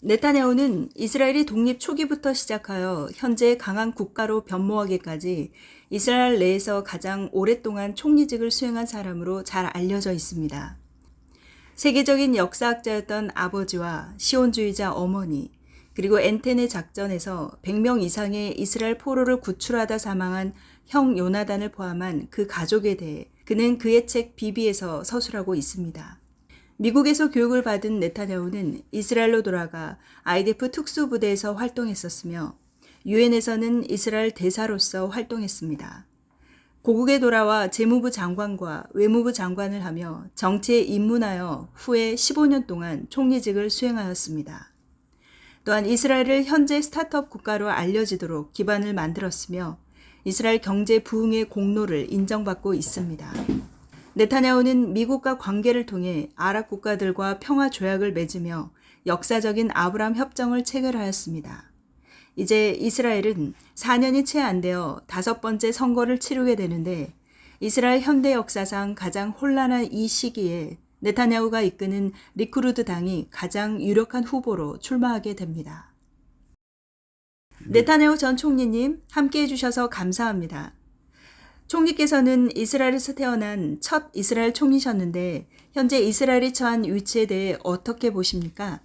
네타냐후는 이스라엘이 독립 초기부터 시작하여 현재 강한 국가로 변모하기까지 이스라엘 내에서 가장 오랫동안 총리직을 수행한 사람으로 잘 알려져 있습니다. 세계적인 역사학자였던 아버지와 시온주의자 어머니, 그리고 엔테네 작전에서 100명 이상의 이스라엘 포로를 구출하다 사망한 형 요나단을 포함한 그 가족에 대해 그는 그의 책 비비에서 서술하고 있습니다. 미국에서 교육을 받은 네타냐후는 이스라엘로 돌아가 IDF 특수부대에서 활동했었으며 유엔에서는 이스라엘 대사로서 활동했습니다. 고국에 돌아와 재무부 장관과 외무부 장관을 하며 정치에 입문하여 후에 15년 동안 총리직을 수행하였습니다. 또한 이스라엘을 현재 스타트업 국가로 알려지도록 기반을 만들었으며 이스라엘 경제 부흥의 공로를 인정받고 있습니다. 네타냐후는 미국과 관계를 통해 아랍 국가들과 평화 조약을 맺으며 역사적인 아브라함 협정을 체결하였습니다. 이제 이스라엘은 4년이 채 안 되어 5번째 선거를 치르게 되는데 이스라엘 현대 역사상 가장 혼란한 이 시기에 네타냐후가 이끄는 리쿠르드 당이 가장 유력한 후보로 출마하게 됩니다. 네타냐후 전 총리님, 함께 해주셔서 감사합니다. 총리께서는 이스라엘에서 태어난 첫 이스라엘 총리셨는데 현재 이스라엘이 처한 위치에 대해 어떻게 보십니까?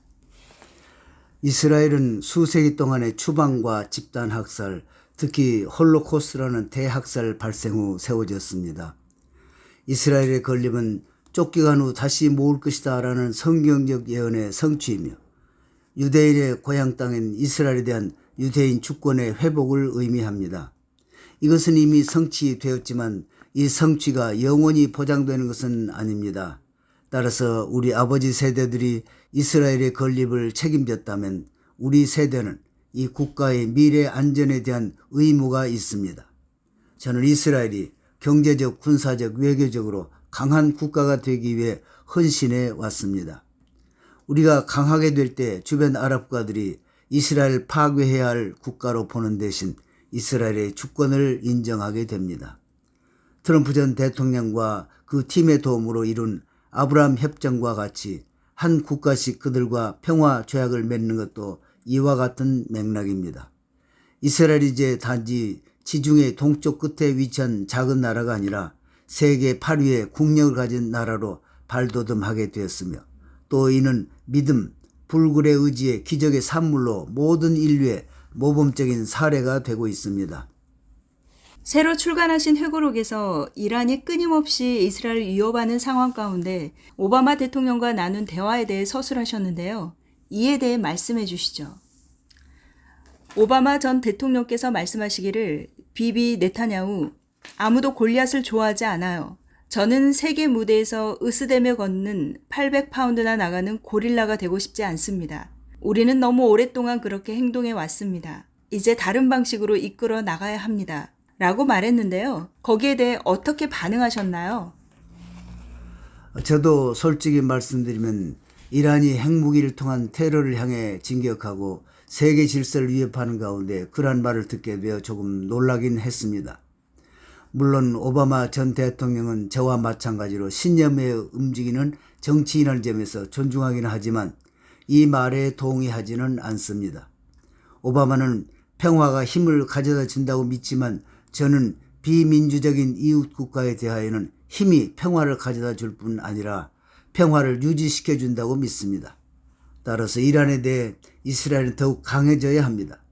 이스라엘은 수세기 동안의 추방과 집단 학살, 특히 홀로코스트라는 대학살 발생 후 세워졌습니다. 이스라엘의 건립은 쫓겨간 후 다시 모을 것이다 라는 성경적 예언의 성취이며 유대인의 고향 땅인 이스라엘에 대한 유대인 주권의 회복을 의미합니다. 이것은 이미 성취되었지만 이 성취가 영원히 보장되는 것은 아닙니다. 따라서 우리 아버지 세대들이 이스라엘의 건립을 책임졌다면 우리 세대는 이 국가의 미래 안전에 대한 의무가 있습니다. 저는 이스라엘이 경제적, 군사적, 외교적으로 강한 국가가 되기 위해 헌신해 왔습니다. 우리가 강하게 될 때 주변 아랍 국가들이 이스라엘 파괴해야 할 국가로 보는 대신 이스라엘의 주권을 인정하게 됩니다. 트럼프 전 대통령과 그 팀의 도움으로 이룬 아브라함 협정과 같이 한 국가씩 그들과 평화 조약을 맺는 것도 이와 같은 맥락입니다. 이스라엘이 이제 단지 지중해 동쪽 끝에 위치한 작은 나라가 아니라 세계 8위의 국력을 가진 나라로 발돋움하게 되었으며 또 이는 믿음, 불굴의 의지의 기적의 산물로 모든 인류의 모범적인 사례가 되고 있습니다. 새로 출간하신 회고록에서 이란이 끊임없이 이스라엘을 위협하는 상황 가운데 오바마 대통령과 나눈 대화에 대해 서술하셨는데요. 이에 대해 말씀해 주시죠. 오바마 전 대통령께서 말씀하시기를 비비 네타냐후, 아무도 골리앗을 좋아하지 않아요. 저는 세계 무대에서 으스대며 걷는 800파운드나 나가는 고릴라가 되고 싶지 않습니다. 우리는 너무 오랫동안 그렇게 행동해 왔습니다. 이제 다른 방식으로 이끌어 나가야 합니다. 라고 말했는데요. 거기에 대해 어떻게 반응하셨나요? 저도 솔직히 말씀드리면 이란이 핵무기를 통한 테러를 향해 진격하고 세계 질서를 위협하는 가운데 그런 말을 듣게 되어 조금 놀라긴 했습니다. 물론 오바마 전 대통령은 저와 마찬가지로 신념에 움직이는 정치인이라는 점에서 존중하기는 하지만 이 말에 동의하지는 않습니다. 오바마는 평화가 힘을 가져다 준다고 믿지만 저는 비민주적인 이웃 국가에 대하여는 힘이 평화를 가져다 줄 뿐 아니라 평화를 유지시켜 준다고 믿습니다. 따라서 이란에 대해 이스라엘은 더욱 강해져야 합니다.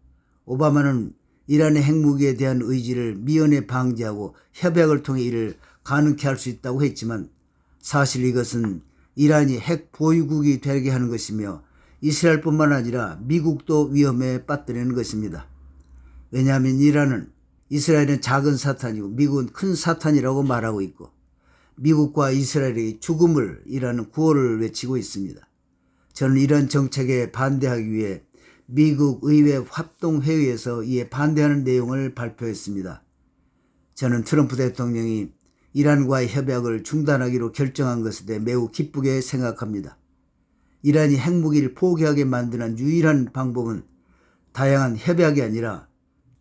오바마는 이란의 핵무기에 대한 의지를 미연에 방지하고 협약을 통해 이를 가능케 할 수 있다고 했지만 사실 이것은 이란이 핵 보유국이 되게 하는 것이며 이스라엘뿐만 아니라 미국도 위험에 빠뜨리는 것입니다. 왜냐하면 이란은 이스라엘은 작은 사탄이고 미국은 큰 사탄이라고 말하고 있고 미국과 이스라엘의 죽음을 이라는 구호를 외치고 있습니다. 저는 이런 정책에 반대하기 위해 미국 의회 합동회의에서 이에 반대하는 내용을 발표했습니다. 저는 트럼프 대통령이 이란과의 협약을 중단하기로 결정한 것에 대해 매우 기쁘게 생각합니다. 이란이 핵무기를 포기하게 만드는 유일한 방법은 다양한 협약이 아니라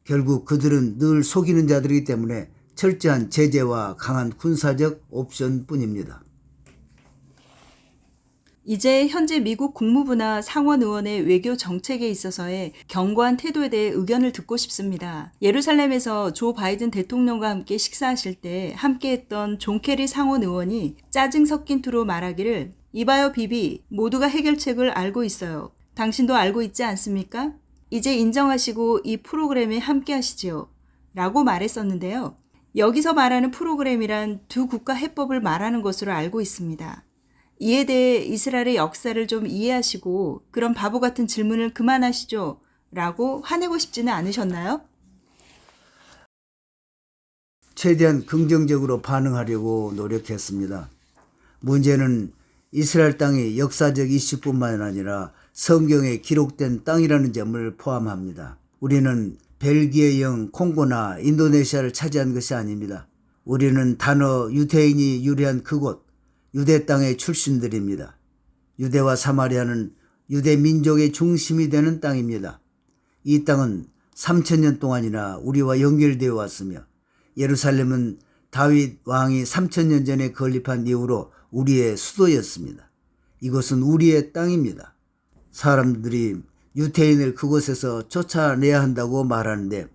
결국 그들은 늘 속이는 자들이기 때문에 철저한 제재와 강한 군사적 옵션뿐입니다. 이제 현재 미국 국무부나 상원 의원의 외교 정책에 있어서의 견고한 태도에 대해 의견을 듣고 싶습니다. 예루살렘에서 조 바이든 대통령과 함께 식사하실 때 함께했던 존 케리 상원 의원이 짜증 섞인 투로 말하기를 이봐요 비비, 모두가 해결책을 알고 있어요. 당신도 알고 있지 않습니까? 이제 인정하시고 이 프로그램에 함께 하시지요. 라고 말했었는데요. 여기서 말하는 프로그램이란 두 국가 해법을 말하는 것으로 알고 있습니다. 이에 대해 이스라엘의 역사를 좀 이해하시고 그런 바보 같은 질문을 그만하시죠. 라고 화내고 싶지는 않으셨나요? 최대한 긍정적으로 반응하려고 노력했습니다. 문제는 이스라엘 땅이 역사적 이슈뿐만 아니라 성경에 기록된 땅이라는 점을 포함합니다. 우리는 벨기에형 콩고나 인도네시아를 차지한 것이 아닙니다. 우리는 단어 유대인이 유래한 그곳, 유대 땅의 출신들입니다. 유대와 사마리아는 유대 민족의 중심이 되는 땅입니다. 이 땅은 3000년 동안이나 우리와 연결되어 왔으며 예루살렘은 다윗 왕이 3000년 전에 건립한 이후로 우리의 수도였습니다. 이곳은 우리의 땅입니다. 사람들이 유태인을 그곳에서 쫓아내야 한다고 말하는데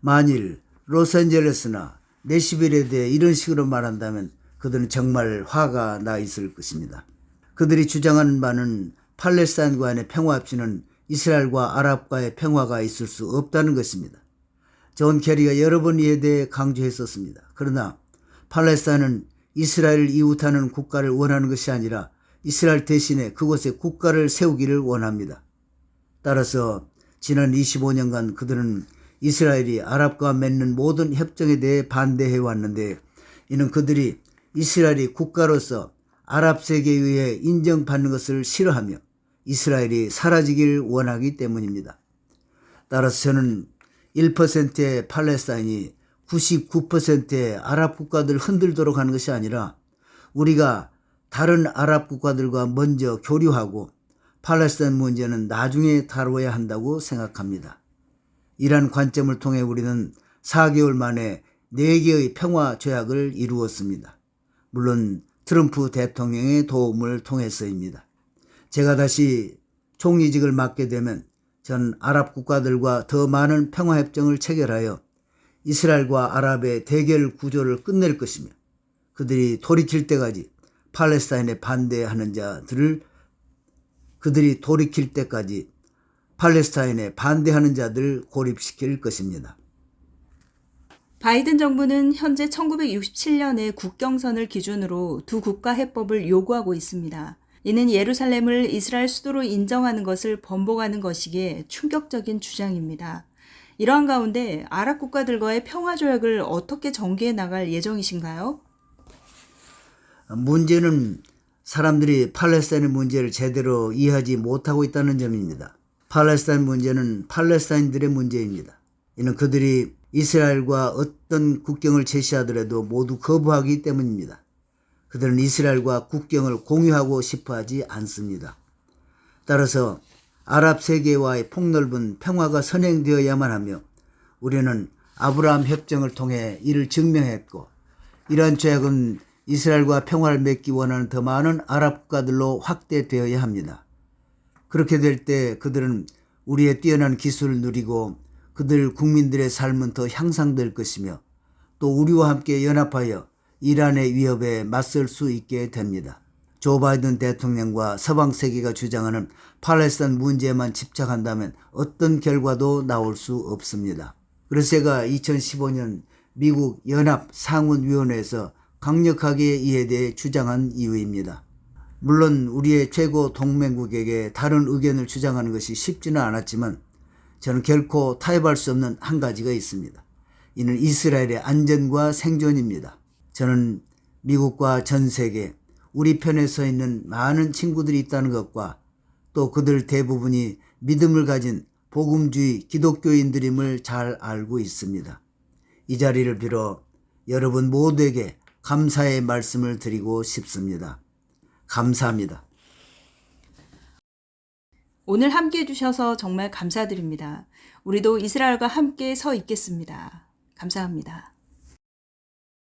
만일 로스앤젤레스나 내시빌에 대해 이런 식으로 말한다면 그들은 정말 화가 나 있을 것입니다. 그들이 주장하는 바는 팔레스타인과의 평화 없이는 이스라엘과 아랍과의 평화가 있을 수 없다는 것입니다. 존 케리가 여러 번 이에 대해 강조했었습니다. 그러나 팔레스타인은 이스라엘을 이웃하는 국가를 원하는 것이 아니라 이스라엘 대신에 그곳에 국가를 세우기를 원합니다. 따라서 지난 25년간 그들은 이스라엘이 아랍과 맺는 모든 협정에 대해 반대해 왔는데 이는 그들이 이스라엘이 국가로서 아랍 세계에 의해 인정받는 것을 싫어하며 이스라엘이 사라지길 원하기 때문입니다. 따라서 저는 1%의 팔레스타인이 99%의 아랍 국가들을 흔들도록 하는 것이 아니라 우리가 다른 아랍 국가들과 먼저 교류하고 팔레스타인 문제는 나중에 다뤄야 한다고 생각합니다. 이러한 관점을 통해 우리는 4개월 만에 4개의 평화 조약을 이루었습니다. 물론 트럼프 대통령의 도움을 통해서입니다. 제가 다시 총리직을 맡게 되면 전 아랍 국가들과 더 많은 평화협정을 체결하여 이스라엘과 아랍의 대결 구조를 끝낼 것이며 그들이 돌이킬 때까지 팔레스타인에 반대하는 자들을 그들이 돌이킬 때까지 팔레스타인에 반대하는 자들을 고립시킬 것입니다. 바이든 정부는 현재 1967년의 국경선을 기준으로 두 국가 해법을 요구하고 있습니다. 이는 예루살렘을 이스라엘 수도로 인정하는 것을 번복하는 것이기에 충격적인 주장입니다. 이러한 가운데 아랍 국가들과의 평화조약을 어떻게 전개해 나갈 예정이신가요? 문제는 사람들이 팔레스타인의 문제를 제대로 이해하지 못하고 있다는 점입니다. 팔레스타인 문제는 팔레스타인들의 문제입니다. 이는 그들이 이스라엘과 어떤 국경을 제시하더라도 모두 거부하기 때문입니다. 그들은 이스라엘과 국경을 공유하고 싶어 하지 않습니다. 따라서 아랍 세계와의 폭넓은 평화가 선행되어야만 하며 우리는 아브라함 협정을 통해 이를 증명했고 이러한 조약은 이스라엘과 평화를 맺기 원하는 더 많은 아랍 국가들로 확대되어야 합니다. 그렇게 될 때 그들은 우리의 뛰어난 기술을 누리고 그들 국민들의 삶은 더 향상될 것이며 또 우리와 함께 연합하여 이란의 위협에 맞설 수 있게 됩니다. 조 바이든 대통령과 서방 세계가 주장하는 팔레스타인 문제에만 집착한다면 어떤 결과도 나올 수 없습니다. 그래서 제가 2015년 미국 연합 상원위원회에서 강력하게 이에 대해 주장한 이유입니다. 물론 우리의 최고 동맹국에게 다른 의견을 주장하는 것이 쉽지는 않았지만 저는 결코 타협할 수 없는 한 가지가 있습니다. 이는 이스라엘의 안전과 생존입니다. 저는 미국과 전 세계 우리 편에 서 있는 많은 친구들이 있다는 것과 또 그들 대부분이 믿음을 가진 복음주의 기독교인들임을 잘 알고 있습니다. 이 자리를 빌어 여러분 모두에게 감사의 말씀을 드리고 싶습니다. 감사합니다. 오늘 함께 해주셔서 정말 감사드립니다. 우리도 이스라엘과 함께 서 있겠습니다. 감사합니다.